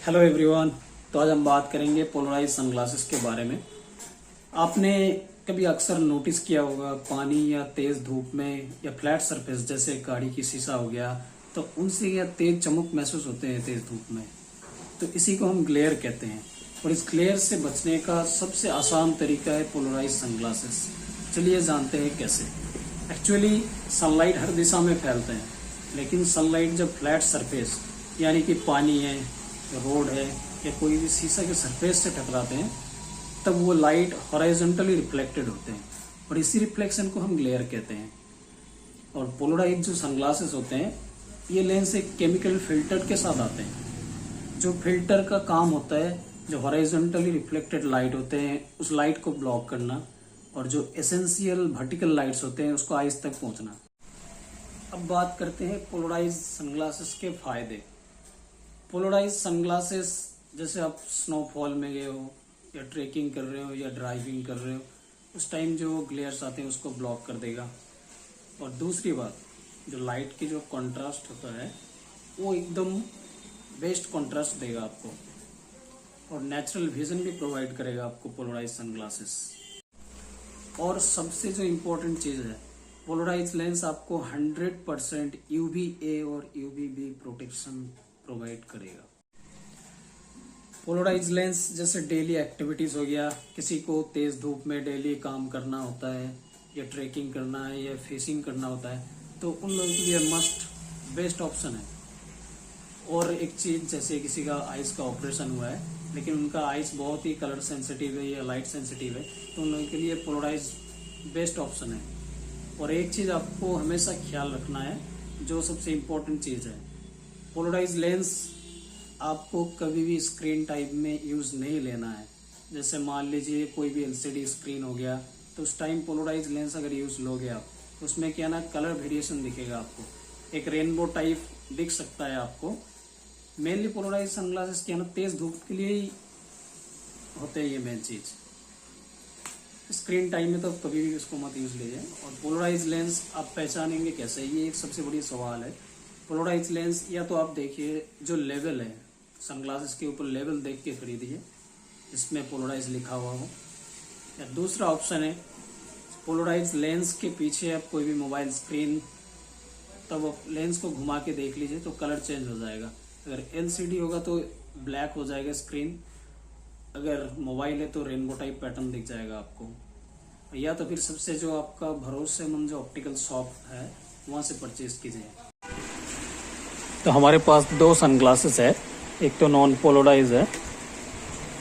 Hello everyone. तो आज हम बात करेंगे पोलराइज सनग्लासेस के बारे में। आपने कभी अक्सर नोटिस किया होगा पानी या तेज धूप में या फ्लैट सरफेस जैसे गाड़ी की शीशा हो गया, तो उनसे या तेज चमक महसूस होते हैं तेज धूप में। तो इसी को हम ग्लेयर कहते हैं और इस ग्लेयर से बचने का सबसे आसान तरीका है पोलराइज सनग्लासेस। चलिए जानते हैं कैसे। एक्चुअली सनलाइट हर दिशा में फैलते हैं, लेकिन सनलाइट जब फ्लैट सरफेस यानी कि पानी है, रोड है या कोई भी शीशा के सरफेस से टकराते हैं, तब वो लाइट हॉरिजॉन्टली रिफ्लेक्टेड होते हैं और इसी रिफ्लेक्शन को हम ग्लेयर कहते हैं। और पोलराइज जो सनग्लासेस होते हैं, ये लेंस एक केमिकल फिल्टर के साथ आते हैं। जो फिल्टर का काम होता है जो हॉरिजॉन्टली रिफ्लेक्टेड लाइट होते हैं उस लाइट को ब्लॉक करना, और जो एसेंशियल वर्टिकल लाइट्स होते हैं उसको आइज तक पहुंचना। अब बात करते हैं पोलराइज सनग्लासेस के फायदे। पोलराइज सनग्लासेस जैसे आप स्नोफॉल में गए हो या ट्रेकिंग कर रहे हो या ड्राइविंग कर रहे हो, उस टाइम जो ग्लेयर्स आते हैं उसको ब्लॉक कर देगा। और दूसरी बात, जो लाइट की जो कंट्रास्ट होता है वो एकदम बेस्ट कंट्रास्ट देगा आपको, और नेचुरल विजन भी प्रोवाइड करेगा आपको पोलराइज सनग्लासेस। और सबसे जो इम्पोर्टेंट चीज़ है, पोलराइज लेंस आपको 100% UVA और UVB प्रोटेक्शन प्रोवाइड करेगा। पोलराइज लेंस जैसे डेली एक्टिविटीज हो गया, किसी को तेज धूप में डेली काम करना होता है या ट्रेकिंग करना है या फिशिंग करना होता है, तो उन लोगों के लिए मस्ट बेस्ट ऑप्शन है। और एक चीज, जैसे किसी का आइस का ऑपरेशन हुआ है लेकिन उनका आइस बहुत ही कलर सेंसिटिव है या लाइट सेंसिटिव है, तो उन लोगों के लिए पोलराइज बेस्ट ऑप्शन है। और एक चीज आपको हमेशा ख्याल रखना है, जो सबसे इम्पोर्टेंट चीज है, पोलराइज लेंस आपको कभी भी स्क्रीन टाइप में यूज नहीं लेना है। जैसे मान लीजिए कोई भी LCD स्क्रीन हो गया, तो उस टाइम पोलराइज लेंस अगर यूज लोगे आप, तो उसमें क्या ना कलर वेरिएशन दिखेगा आपको, एक रेनबो टाइप दिख सकता है आपको। मेनली पोलराइज सनग्लासेस क्या ना तेज धूप के लिए ही होते हैं, ये मेन चीज। स्क्रीन टाइम में तो कभी भी उसको मत यूज लीजिए। और पोलराइज लेंस आप पहचानेंगे कैसे, ये एक सबसे बड़ी सवाल है। पोलराइज लेंस या तो आप देखिए जो लेवल है सनग्लासेस के ऊपर, लेवल देख के खरीदिए जिसमें पोलराइज लिखा हुआ हो। या दूसरा ऑप्शन है, पोलराइज लेंस के पीछे आप कोई भी मोबाइल स्क्रीन, तब आप लेंस को घुमा के देख लीजिए तो कलर चेंज हो जाएगा। अगर LCD होगा तो ब्लैक हो जाएगा स्क्रीन, अगर मोबाइल है तो रेनबो टाइप पैटर्न दिख जाएगा आपको। या तो फिर सबसे जो आपका भरोसेमंद जो ऑप्टिकल शॉप है वहां से परचेज कीजिए। तो हमारे पास दो सनग्लासेस है, एक तो नॉन पोलराइज है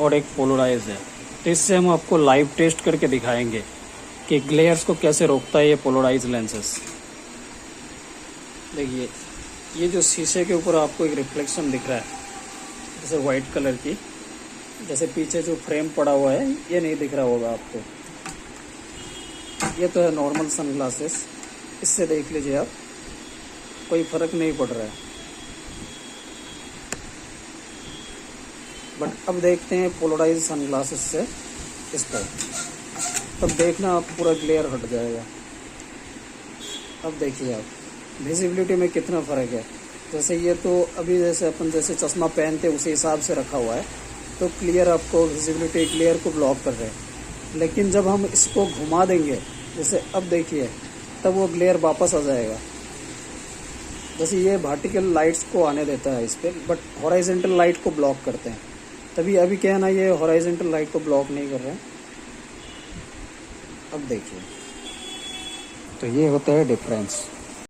और एक पोलराइज है। तो इससे हम आपको लाइव टेस्ट करके दिखाएंगे कि ग्लेयर्स को कैसे रोकता है ये पोलराइज लेंसेस। देखिए, ये जो शीशे के ऊपर आपको एक रिफ्लेक्शन दिख रहा है जैसे व्हाइट कलर की, जैसे पीछे जो फ्रेम पड़ा हुआ है ये नहीं दिख रहा होगा आपको। ये तो है नॉर्मल सनग्लासेस, इससे देख लीजिए आप, कोई फर्क नहीं पड़ रहा है। बट अब देखते हैं पोलराइज सनग्लासेस से इस पर, तब देखना आप पूरा ग्लेयर हट जाएगा। अब देखिए आप विजिबिलिटी में कितना फ़र्क है। जैसे ये तो अभी जैसे अपन जैसे चश्मा पहनते उसी हिसाब से रखा हुआ है, तो क्लियर आपको विजिबिलिटी ग्लेयर को ब्लॉक कर रहे हैं। लेकिन जब हम इसको घुमा देंगे, जैसे अब देखिए, तब वो ग्लेयर वापस आ जाएगा। जैसे ये वर्टिकल लाइट्स को आने देता है इस पर, बट हॉरिजॉन्टल लाइट को ब्लॉक करते हैं। तभी अभी क्या है ना, ये हॉरिजॉन्टल लाइट को ब्लॉक नहीं कर रहे हैं। अब देखिए, तो ये होता है डिफरेंस।